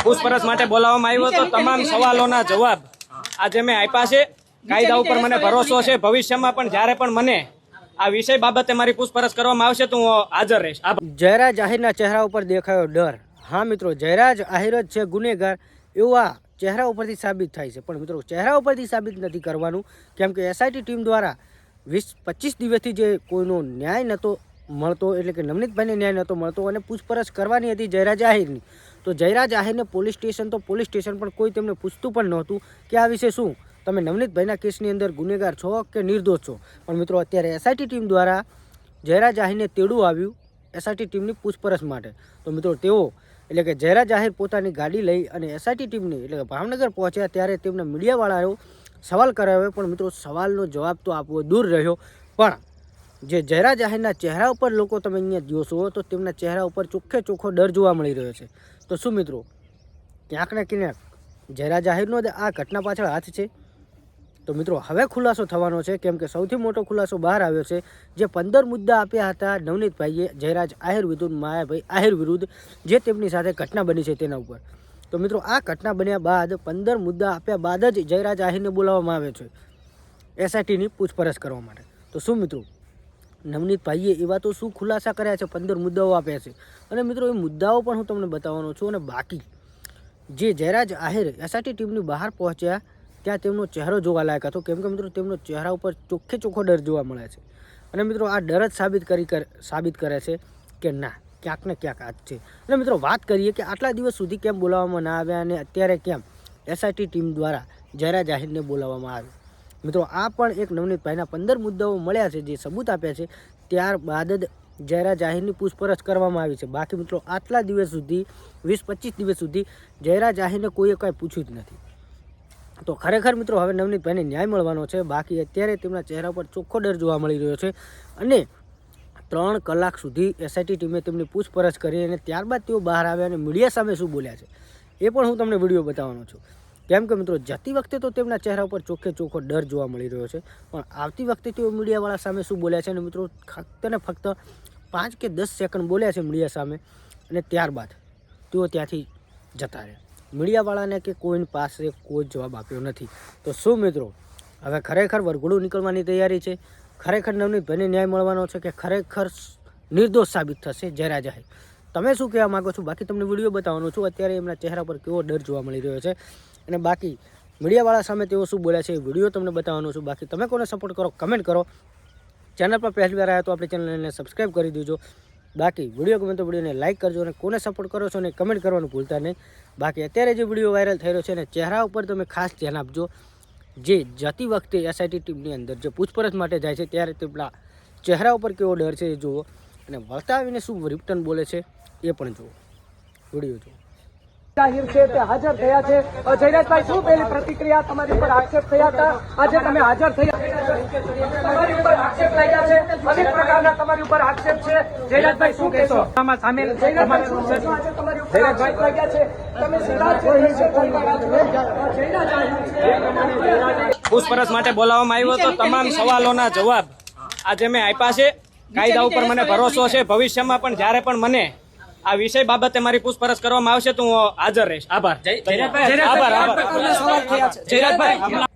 પૂછપરછ માટે બોલાવવામાં આવ્યો તો તમામ સવાલોના જવાબ આજે મેં આપ્યા છે। કાયદા ઉપર મને ભરોસો છે, ભવિષ્યમાં પણ જ્યારે પણ મને આ વિષય બાબતે મારી પૂછપરછ કરવામાં આવશે તો હું હાજર રહીશ। જયરાજ આહિરના ચહેરા ઉપર દેખાયો ડર। હા મિત્રો, જયરાજ આહિર જ છે ગુનેગાર એવું આ ચહેરા ઉપરથી સાબિત થાય છે। પણ મિત્રો, ચહેરા ઉપરથી સાબિત નથી કરવાનું, કેમ કે એસઆઈટી ટીમ દ્વારા 20-25 દિવસથી જે કોઈનો ન્યાય નહોતો મળતો, એટલે કે નવનીતભાઈને ન્યાય નહોતો મળતો અને પૂછપરછ કરવાની હતી જયરાજ આહિરની, તો જયરાજ આહિરને પોલીસ સ્ટેશન પણ કોઈ તેમને પૂછતું પણ નહોતું કે આ વિશે શું તમે નવનીતભાઈના કેસની અંદર ગુનેગાર છો કે નિર્દોષ છો। પણ મિત્રો, અત્યારે એસઆઈટી ટીમ દ્વારા જયરાજ આહિરને તેડું આવ્યું એસઆઈટી ટીમની પૂછપરછ માટે। તો મિત્રો, તેઓ એટલે કે જયરાજ આહિર પોતાની ગાડી લઈ અને એસઆઈટી ટીમની એટલે કે ભાવનગર પહોંચ્યા ત્યારે તેમના મીડિયાવાળાઓ સવાલ કરાવ્યો, પણ મિત્રો સવાલનો જવાબ તો આપવો દૂર રહ્યો। પણ જે જયરાજ આહિરના ચહેરા ઉપર લોકો તમે અહીંયા જોશો તો તેમના ચહેરા ઉપર ચોખ્ખે ચોખ્ખો ડર જોવા મળી રહ્યો છે। તો શું મિત્રો, ક્યાંક ને ક્યાંક જયરાજ આહિરનો જ આ ઘટના પાછળ હાથ છે? તો મિત્રો, હવે ખુલાસો થવાનો છે, કેમ કે સૌથી મોટો ખુલાસો બહાર આવ્યો છે। જે 15 મુદ્દા આપ્યા હતા નવનીતભાઈએ જયરાજ આહિર વિરુદ્ધ, માયાભાઈ આહિર વિરુદ્ધ, જે તેમની સાથે ઘટના બની છે તેના ઉપર। તો મિત્રો, આ ઘટના બન્યા બાદ 15 મુદ્દા આપ્યા બાદ જ જયરાજ આહિરને બોલાવવામાં આવે છે એસઆઈટીની પૂછપરછ કરવા માટે। તો શું મિત્રો, નવનીતભાઈએ એવા તો શું ખુલાસા કર્યા છે, 15 મુદ્દાઓ આપ્યા છે, અને મિત્રો એ મુદ્દાઓ પણ હું તમને બતાવવાનો છું। અને બાકી જે જયરાજ આહિર એસઆઈટી ટીમની બહાર પહોંચ્યા ત્યાં તેમનો ચહેરો જોવા લાયક હતો, કેમ કે મિત્રો તેમનો ચહેરા ઉપર ચોખ્ખે ચોખ્ખો ડર જોવા મળે છે। અને મિત્રો, આ ડર જ સાબિત કરે છે કે ના, ક્યાંક ને ક્યાંક હાથ છે। અને મિત્રો, વાત કરીએ કે આટલા દિવસ સુધી કેમ બોલાવવામાં ના આવ્યા અને અત્યારે કેમ એસઆઈટી ટીમ દ્વારા જયરાજ આહિરને બોલાવવામાં આવ્યો। મિત્રો, આ પણ એક નવનીતભાઈના 15 મુદ્દાઓ મળ્યા છે, જે સબૂત આપ્યા છે, ત્યારબાદ જ જયરાજ આહિરની પૂછપરછ કરવામાં આવી છે। બાકી મિત્રો, આટલા દિવસ સુધી 20-25 દિવસ સુધી જયરાજ આહિરને કોઈએ કાંઈ પૂછ્યું જ નથી। તો ખરેખર મિત્રો, હવે નવનીતભાઈને ન્યાય મળવાનો છે। બાકી અત્યારે તેમના ચહેરા પર ચોખ્ખો ડર જોવા મળી રહ્યો છે અને 3 કલાક સુધી એસઆઈટી ટીમે તેમની પૂછપરછ કરી અને ત્યારબાદ તેઓ બહાર આવ્યા અને મીડિયા સામે શું બોલ્યા છે એ પણ હું તમને વિડીયો બતાવવાનો છું। કેમ કે મિત્રો, જતી વખતે તો તેમના ચહેરા ઉપર ચોખ્ખે ચોખ્ખો ડર જોવા મળી રહ્યો છે, પણ આવતી વખતે તેઓ મીડિયાવાળા સામે શું બોલ્યા છે, અને મિત્રો ફક્ત ને ફક્ત 5 કે 10 સેકન્ડ બોલ્યા છે મીડિયા સામે, અને ત્યારબાદ તેઓ ત્યાંથી જતા રહ્યા। મીડિયાવાળાને કે કોઈની પાસે કોઈ જવાબ આપ્યો નથી। તો શું મિત્રો, હવે ખરેખર વરઘોડું નીકળવાની તૈયારી છે? ખરેખર નવનીતભાઈને ન્યાય મળવાનો છે કે ખરેખર નિર્દોષ સાબિત થશે જયરાજ આહિર? તમે શું કહેવા માગો છો? બાકી તમને વિડીયો બતાવવાનો છું અત્યારે એમના ચહેરા પર કેવો ડર જોવા મળી રહ્યો છે, અને બાકી મીડિયાવાળા સામે તેઓ શું બોલ્યા છે એ વિડીયો તમને બતાવવાનો છું। બાકી તમે કોને સપોર્ટ કરો કમેન્ટ કરો। ચેનલ પર પહેલી વાર આવ્યા તો આપણી ચેનલને સબસ્ક્રાઈબ કરી દેજો। બાકી વિડીયો ગમે તો વિડીયોને લાઇક કરજો અને કોને સપોર્ટ કરો છો ને કમેન્ટ કરવાનું ભૂલતા નહીં। બાકી અત્યારે જે વિડીયો વાયરલ થઈ રહ્યો છે ને ચહેરા ઉપર તમે ખાસ ધ્યાન આપજો। જે જતી વખતે એસઆઈટી ટીમની અંદર જે પૂછપરછ માટે જાય છે ત્યારે તેમના ચહેરા ઉપર કેવો ડર છે એ જુઓ, અને વળતા આવીને શું રિટર્ન બોલે છે એ પણ જુઓ, વિડીયો જુઓ। આહિર છે તે હાજર થયા છે। જયરાજભાઈ, શું પહેલી પ્રતિક્રિયા? તમારી ઉપર આક્ષેપ થયા હતા, આજે તમે હાજર થયા, તમારી ઉપર આક્ષેપ લાગ્યા છે, અનેક પ્રકારના તમારી ઉપર આક્ષેપ છે। જયરાજભાઈ, શું કહેશો? આમાં સામેલ તમારી ઉપર આક્ષેપ લાગ્યા છે, તમે પૂછપરછ માટે બોલાવવામાં આવ્યો તો તમામ સવાલોના જવાબ આજે મેં આપ્યા છે। કાયદા ઉપર મને ભરોસો છે, ભવિષ્યમાં પણ જ્યારે પણ મને આ વિષય બાબતે મારી પૂછપરછ કરવામાં આવશે તો હું હાજર રહીશ। આભાર। જયરાજભાઈ,